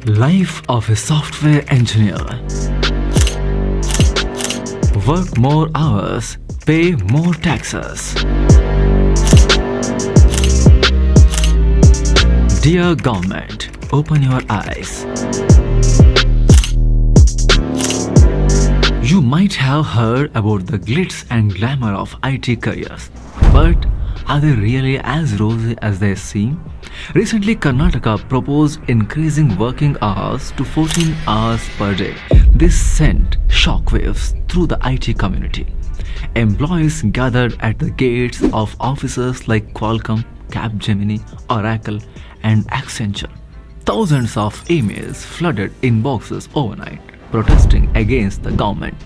Life of a software engineer. Work more hours, pay more taxes. Dear government, open your eyes. You might have heard about the glitz and glamour of IT careers, but are they really as rosy as they seem? Recently, Karnataka proposed increasing working hours to 14 hours per day. This sent shockwaves through the IT community. Employees gathered at the gates of offices like Qualcomm, Capgemini, Oracle, and Accenture. Thousands of emails flooded inboxes overnight, protesting against the government.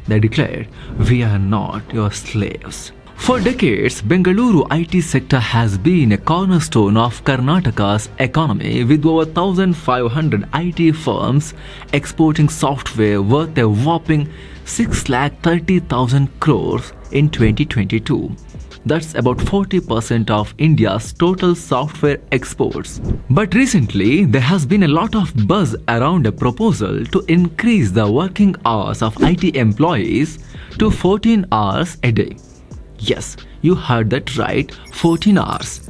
They declared, "We are not your slaves." For decades, Bengaluru IT sector has been a cornerstone of Karnataka's economy, with over 1,500 IT firms exporting software worth a whopping 630,000 crores in 2022. That's about 40% of India's total software exports. But recently, there has been a lot of buzz around a proposal to increase the working hours of IT employees to 14 hours a day. Yes, you heard that right, 14 hours.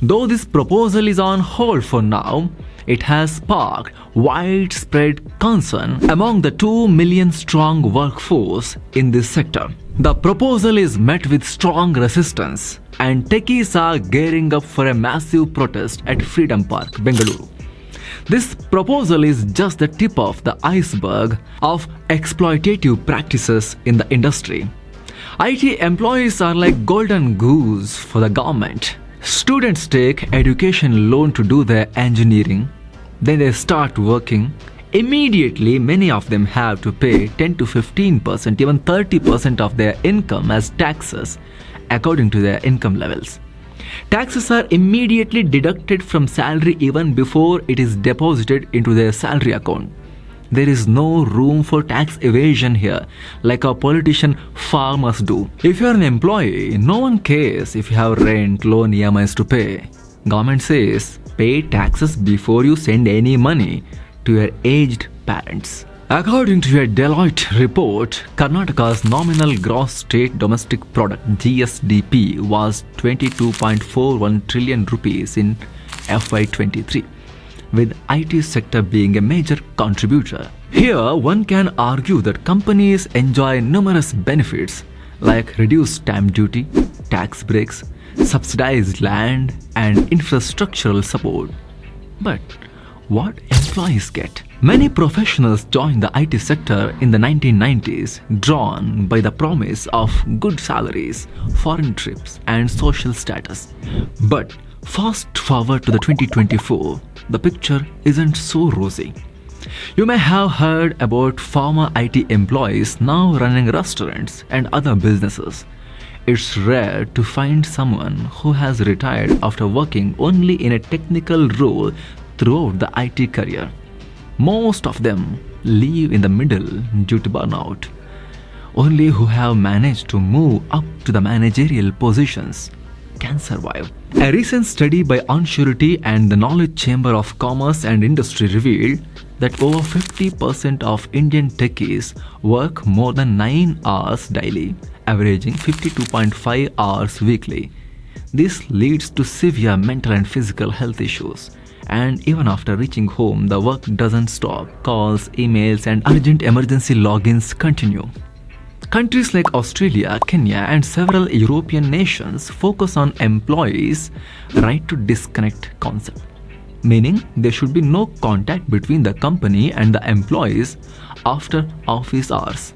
Though this proposal is on hold for now, it has sparked widespread concern among the 2 million strong workforce in this sector. The proposal is met with strong resistance, and techies are gearing up for a massive protest at Freedom Park, Bengaluru. This proposal is just the tip of the iceberg of exploitative practices in the industry. IT employees are like golden goose for the government. Students take education loan to do their engineering. Then they start working. Immediately, many of them have to pay 10 to 15%, even 30% of their income as taxes, according to their income levels. Taxes are immediately deducted from salary even before it is deposited into their salary account. There is no room for tax evasion here, like our politician farmers do. If you are an employee, no one cares if you have rent, loan, EMIs to pay. Government says, pay taxes before you send any money to your aged parents. According to a Deloitte report, Karnataka's nominal gross state domestic product GSDP was 22.41 trillion rupees in FY23. With IT sector being a major contributor. Here, one can argue that companies enjoy numerous benefits like reduced stamp duty, tax breaks, subsidized land, and infrastructural support. But what employees get? Many professionals joined the IT sector in the 1990s, drawn by the promise of good salaries, foreign trips, and social status. But fast forward to the 2024, the picture isn't so rosy. You may have heard about former IT employees now running restaurants and other businesses. It's rare to find someone who has retired after working only in a technical role throughout the IT career. Most of them leave in the middle due to burnout. Only who have managed to move up to the managerial positions can survive. A recent study by Unsurety and the Knowledge Chamber of Commerce and Industry revealed that over 50% of Indian techies work more than 9 hours daily, averaging 52.5 hours weekly. This leads to severe mental and physical health issues. And even after reaching home, the work doesn't stop. Calls, emails, and urgent emergency logins continue. Countries like Australia, Kenya, and several European nations focus on employees' right to disconnect concept, meaning there should be no contact between the company and the employees after office hours.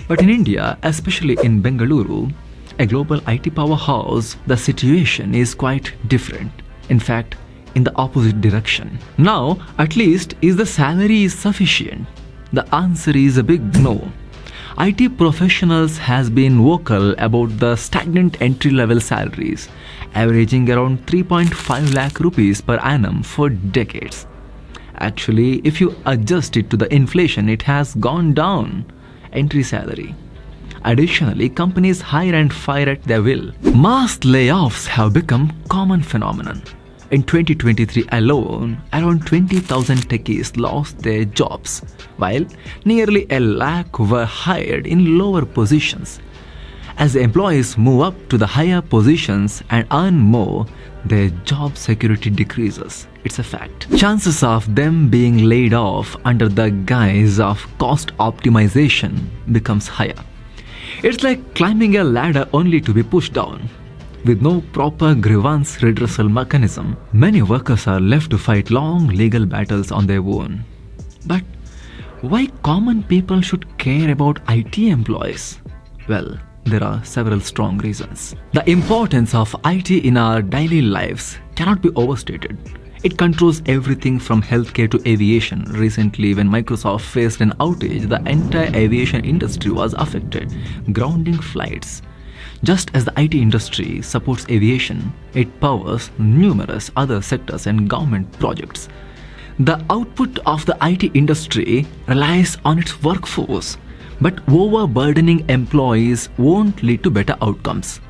But in India, especially in Bengaluru, a global IT powerhouse, the situation is quite different. In fact, in the opposite direction. Now, at least, is the salary sufficient? The answer is a big no. IT professionals has been vocal about the stagnant entry-level salaries, averaging around 3.5 lakh rupees per annum for decades. Actually, if you adjust it to the inflation, it has gone down. Entry salary. Additionally, companies hire and fire at their will. Mass layoffs have become common phenomenon. In 2023 alone, around 20,000 techies lost their jobs, while nearly a lakh were hired in lower positions. As the employees move up to the higher positions and earn more, their job security decreases. It's a fact. Chances of them being laid off under the guise of cost optimization becomes higher. It's like climbing a ladder only to be pushed down. With no proper grievance redressal mechanism, many workers are left to fight long legal battles on their own. But why common people should care about IT employees? Well, there are several strong reasons. The importance of IT in our daily lives cannot be overstated. It controls everything from healthcare to aviation. Recently, when Microsoft faced an outage, the entire aviation industry was affected, grounding flights. Just as the IT industry supports aviation, it powers numerous other sectors and government projects. The output of the IT industry relies on its workforce, but overburdening employees won't lead to better outcomes.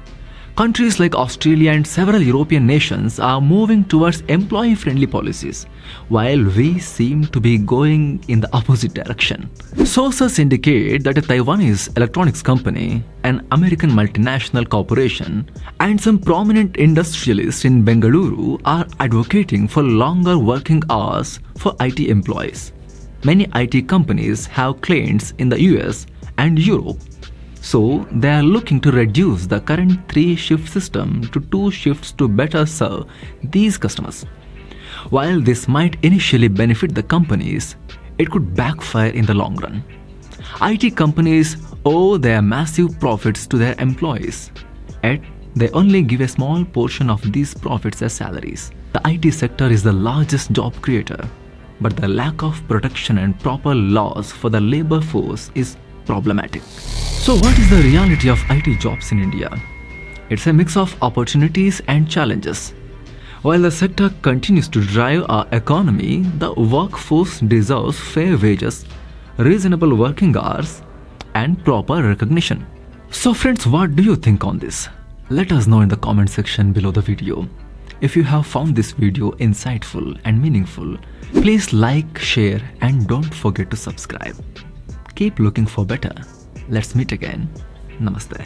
Countries like Australia and several European nations are moving towards employee-friendly policies, while we seem to be going in the opposite direction. Sources indicate that a Taiwanese electronics company, an American multinational corporation, and some prominent industrialists in Bengaluru are advocating for longer working hours for IT employees. Many IT companies have clients in the US and Europe, so they are looking to reduce the current 3-shift system to 2 shifts to better serve these customers. While this might initially benefit the companies, it could backfire in the long run. IT companies owe their massive profits to their employees, yet they only give a small portion of these profits as salaries. The IT sector is the largest job creator, but the lack of protection and proper laws for the labor force is problematic. So what is the reality of IT jobs in India? It's a mix of opportunities and challenges. While the sector continues to drive our economy, the workforce deserves fair wages, reasonable working hours, and proper recognition. So friends, what do you think on this? Let us know in the comment section below the video. If you have found this video insightful and meaningful, please like, share, and don't forget to subscribe. Keep looking for better. Let's meet again. Namaste.